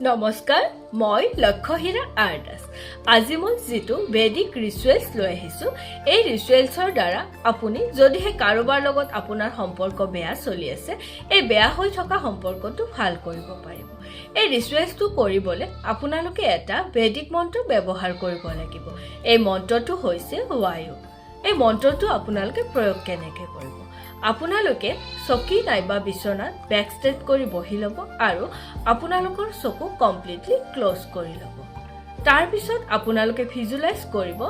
নমস্কাৰ মই লক্ষ্যহীৰা আৰ্টাস আজি মই যেটো বেদিক ৰিচুৱেলছ লৈ আহিছো এই ৰিচুৱেলছৰ দ্বাৰা আপুনি যদিহে কাৰোবাৰ লগত আপোনাৰ সম্পৰ্ক বেয়া চলি আছে এই বেয়া হৈ থকা সম্পৰ্কটো ভাল কৰিব পাৰিব এই ৰিচুৱেলছটো কৰিবলৈ আপোনালোকে এটা বেদিক মন্ত্ৰ ব্যৱহাৰ কৰিব লাগিব এই মন্ত্ৰটো হৈছে বায়ু এই মন্ত্ৰটো আপোনালোকে প্ৰয়োগ কেনেকৈ কৰিব আপোনালোকে চকী নাইবা বিছনাত বেক ষ্ট্ৰেট কৰি বহি ল'ব আৰু আপোনালোকৰ চকু কমপ্লিটলি ক্লোজ কৰি ল'ব তাৰ পিছত আপোনালোকে ভিজুৱেলাইজ কৰিব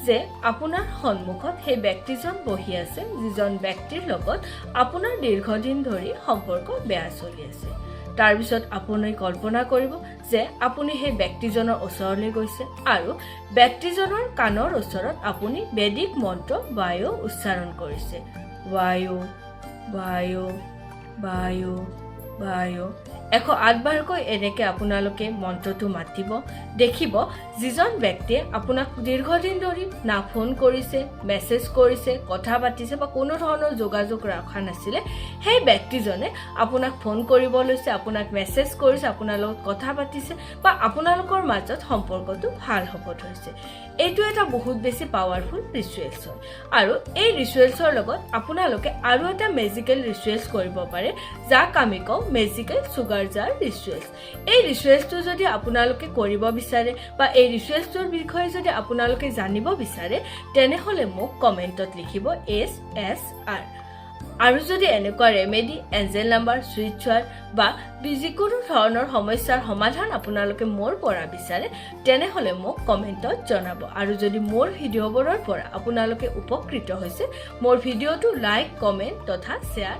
যে আপোনাৰ সন্মুখত সেই ব্যক্তিজন বহি আছে যিজন ব্যক্তিৰ লগত আপোনাৰ দীৰ্ঘদিন ধৰি সম্পৰ্ক বেয়া চলি আছে তাৰ পিছত আপুনি কল্পনা কৰিব যে আপুনি সেই ব্যক্তিজনৰ ওচৰলৈ গৈছে আৰু ব্যক্তিজনৰ কাণৰ ওচৰত আপুনি বেদিক মন্ত্ৰ বায়ু উচ্চাৰণ কৰিছে বায়ু বায়ু বায়ু বায়ু 108 বাৰকৈ এনেকৈ আপোনালোকে মন্ত্ৰটো মাতিব দেখিব যিজন ব্যক্তিয়ে আপোনাক দীৰ্ঘদিন ধৰি না ফোন কৰিছে মেছেজ কৰিছে কথা পাতিছে বা কোনো ধৰণৰ যোগাযোগ ৰখা নাছিলে সেই ব্যক্তিজনে আপোনাক ফোন কৰিব লৈছে আপোনাক মেছেজ কৰিছে আপোনাৰ লগত কথা পাতিছে বা আপোনালোকৰ মাজত সম্পৰ্কটো ভাল হ'ব ধৰিছে এইটো এটা বহুত বেছি পাৱাৰফুল ৰিচুৱেলছ হয় আৰু এই ৰিচুৱেলছৰ লগত আপোনালোকে আৰু এটা মেজিকেল ৰিচুৱেলছ কৰিব পাৰে যাক আমি কওঁ মেজিকেল সুগাৰ জাৰ ৰিচুৱেলছ এই ৰিচুৱেলছটো যদি আপোনালোকে কৰিব বিচাৰে বা এই ৰিচুৱেলছটোৰ বিষয়ে যদি আপোনালোকে জানিব বিচাৰে তেনেহলে মোক কমেন্টত লিখিব SSR আৰু যদি এনেকুৱা ৰেমেডি এঞ্জেল নাম্বাৰ সুইটচাৰ বা যিকোনো ধৰণৰ সমস্যাৰ সমাধান আপোনালোকে মোৰ পৰা বিচাৰে তেনেহলে মোক কমেন্টত জনাব আৰু যদি মোৰ ভিডিঅ'বোৰৰ পৰা আপোনালোকে উপকৃত হৈছে মোৰ ভিডিঅ'টো লাইক কমেন্ট তথা শ্বেয়াৰ